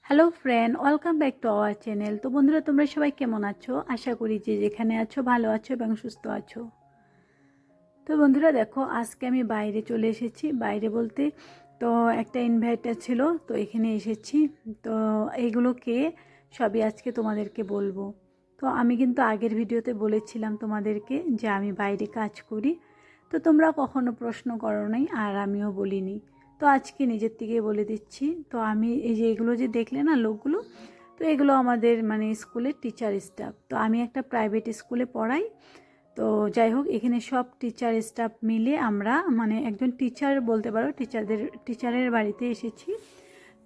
Hello friend, welcome back to our channel. তো বন্ধুরা, তোমরা সবাই কেমন আছো? আশা করি যে যেখানে আছো ভালো আছো এবং সুস্থ আছো। তো বন্ধুরা দেখো, আজকে আমি বাইরে চলে এসেছি। বাইরে বলতে তো একটা ইনভাইটার ছিল, তো এখানে এসেছি। তো এইগুলোকে সবই আজকে তোমাদেরকে বলবো। তো আমি কিন্তু আগের ভিডিওতে বলেছিলাম তোমাদেরকে যে আমি বাইরে কাজ করি। তো তোমরা কখনো প্রশ্ন করো নাই, আর আমিও বলিনি। তো আজকে নিজের থেকে বলে দিচ্ছি। তো আমি এই যে এগুলো যে দেখলে না লোকগুলো, তো এগুলো আমাদের মানে স্কুলের টিচার স্টাফ। তো আমি একটা প্রাইভেট স্কুলে পড়াই। তো যাই হোক, এখানে সব টিচার স্টাফ মিলে আমরা মানে একজন টিচার বলতে পারো, টিচারের বাড়িতে এসেছি।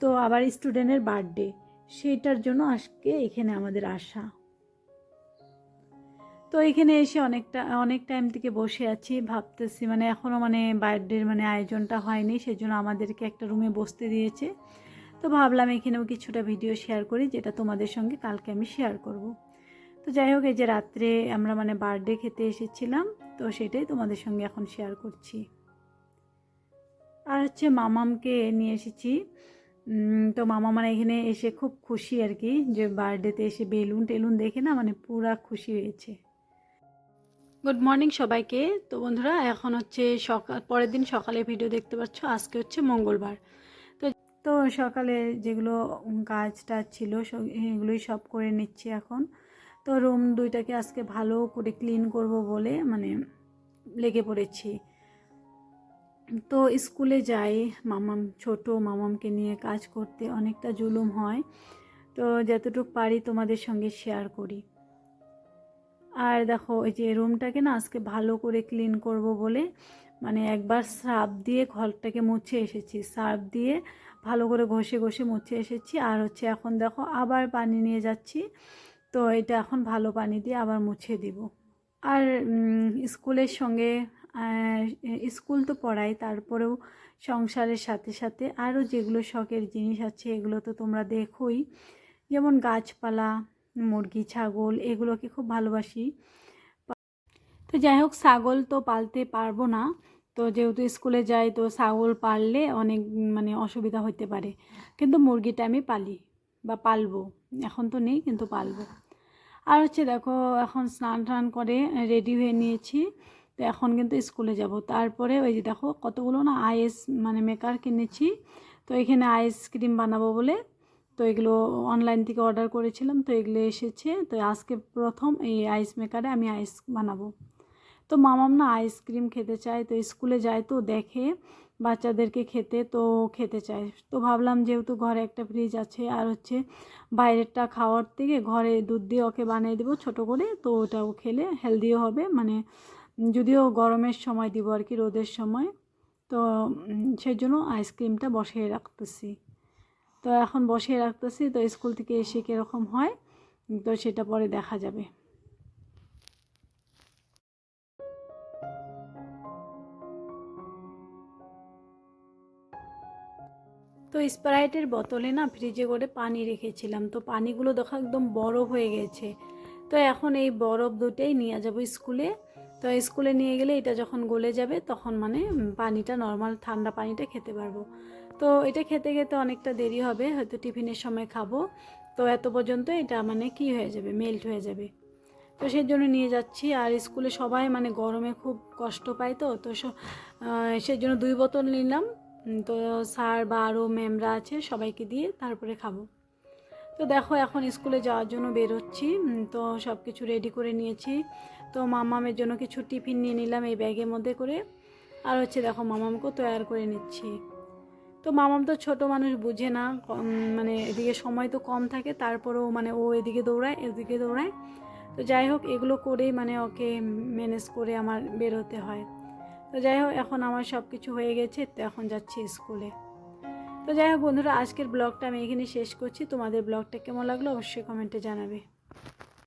তো আবার স্টুডেন্টের বার্থডে, সেইটার জন্য আজকে এখানে আমাদের আসা। তো এখানে এসে অনেক টাইম থেকে বসে আছি, ভাবতেছি মানে এখনও মানে বার্থডের মানে আয়োজনটা হয়নি, সেজন্য আমাদেরকে একটা রুমে বসতে দিয়েছে। তো ভাবলাম এখানেও কিছুটা ভিডিও শেয়ার করি, যেটা তোমাদের সঙ্গে কালকে আমি শেয়ার করব। তো যাই হোক, এই যে রাত্রে আমরা মানে বার্থডে খেতে এসেছিলাম, তো সেটাই তোমাদের সঙ্গে এখন শেয়ার করছি। আর হচ্ছে মামামকে নিয়ে এসেছি। তো মামা মানে এখানে এসে খুব খুশি আর কি, যে বার্থডেতে এসে বেলুন টেলুন দেখে না মানে পুরা খুশি হয়েছে। গুড মর্নিং সবাইকে। তো বন্ধুরা, এখন হচ্ছে পরের দিন সকালে ভিডিও দেখতে পাচ্ছ। আজকে হচ্ছে মঙ্গলবার। তো তো সকালে যেগুলো কাজ টাজ ছিল এগুলোই সব করে নিচ্ছি এখন। তো রুম দুইটাকে আজকে ভালো করে ক্লিন করব বলে মানে লেগে পড়েছি। তো স্কুলে যাই ছোট মামামকে নিয়ে কাজ করতে, অনেকটা জুলুম হয়। তো যতটুকু পারি তোমাদের সঙ্গে শেয়ার করি। আর দেখো, ওই যে রুমটাকে না আজকে ভালো করে ক্লিন করব বলে মানে একবার সার্ফ দিয়ে ঘরটাকে মুছে এসেছি। সার্ফ দিয়ে ভালো করে ঘষে ঘষে মুছে এসেছি। আর হচ্ছে এখন দেখো আবার পানি নিয়ে যাচ্ছি। তো এটা এখন ভালো পানি দিয়ে আবার মুছে দিব। আর স্কুলের সঙ্গে স্কুল তো পড়াই, তারপরেও সংসারের সাথে সাথে আরও যেগুলো শখের জিনিস আছে এগুলো তো তোমরা দেখোই। যেমন গাছপালা, মুরগি, ছাগল, এগুলোকে খুব ভালোবাসি। তো যাই হোক, ছাগল তো পালতে পারবো না। তো যেহেতু স্কুলে যাই, তো ছাগল পাললে অনেক মানে অসুবিধা হতে পারে। কিন্তু মুরগিটা আমি পালি বা পালবো, এখন তো নেই কিন্তু পালবো। আর হচ্ছে দেখো, এখন স্নান টান করে রেডি হয়ে নিয়েছি। তো এখন কিন্তু স্কুলে যাব। তারপরে ওই যে দেখো কতগুলো না আইস মানে মেকার কিনেছি। তো এখানে আইসক্রিম বানাবো বলে, তো এগুলো অনলাইন থেকে অর্ডার করেছিলাম। তো এগুলো এসেছে। তো আজকে প্রথম এই আইস মেকারে আমি আইস বানাবো। তো মামাম না আইসক্রিম খেতে চায়। তো স্কুলে যায় তো দেখে বাচ্চাদেরকে খেতে, তো খেতে চায়। তো ভাবলাম যেহেতু ঘরে একটা ফ্রিজ আছে, আর হচ্ছে বাইরেরটা খাওয়ার থেকে ঘরে দুধ দিয়ে ওকে বানিয়ে দেবো ছোটো করে। তো ওটাও খেলে হেলদিও হবে, মানে যদিও গরমের সময় দিব আর কি, রোদের সময়। তো সেই জন্য আইসক্রিমটা বসিয়ে রাখতেছি। তো এখন বসিয়ে রাখতেছি, তো স্কুল থেকে এসে কীরকম হয় তো সেটা পরে দেখা যাবে। তো স্প্রাইটের বোতলে না ফ্রিজে করে পানি রেখেছিলাম। তো পানিগুলো দেখো একদম বরফ হয়ে গেছে। তো এখন এই বরফ দুটোই নিয়ে যাব স্কুলে। তো স্কুলে নিয়ে গেলে এটা যখন গলে যাবে তখন মানে পানিটা নর্মাল ঠান্ডা পানিটা খেতে পারবো। তো এটা খেতে খেতে অনেকটা দেরি হবে, হয়তো টিফিনের সময় খাবো। তো এত পর্যন্ত এটা মানে কি হয়ে যাবে, মেল্ট হয়ে যাবে। তো সেই জন্য নিয়ে যাচ্ছি। আর স্কুলে সবাই মানে গরমে খুব কষ্ট পায়। তো তো সেই জন্য 2 বোতল নিলাম। তো স্যার বা আরও ম্যামরা আছে, সবাইকে দিয়ে তারপরে খাবো। তো দেখো, এখন স্কুলে যাওয়ার জন্য বেরোচ্ছি। তো সব কিছু রেডি করে নিয়েছি। তো মামামের জন্য কিছু টিফিন নিয়ে নিলাম এই ব্যাগের মধ্যে করে। আর হচ্ছে দেখো, মামামকেও তৈরি করে নিচ্ছি। তো মামাম তো ছোট মানুষ, বুঝে না, মানে এদিকে সময় তো কম থাকে, তারপরেও মানে ও এদিকে দৌড়ায় এদিকে দৌড়ায়। তো যাই হোক, এগুলো করেই মানে ওকে ম্যানেজ করে আমার বেরোতে হয়। তো যাই হোক, এখন আমার সব কিছু হয়ে গেছে। তো এখন যাচ্ছি স্কুলে। তো যাই হোক বন্ধুরা, আজকের ব্লগটা আমি এখানে শেষ করছি। তোমাদের ব্লগটা কেমন লাগলো অবশ্যই কমেন্টে জানাবে।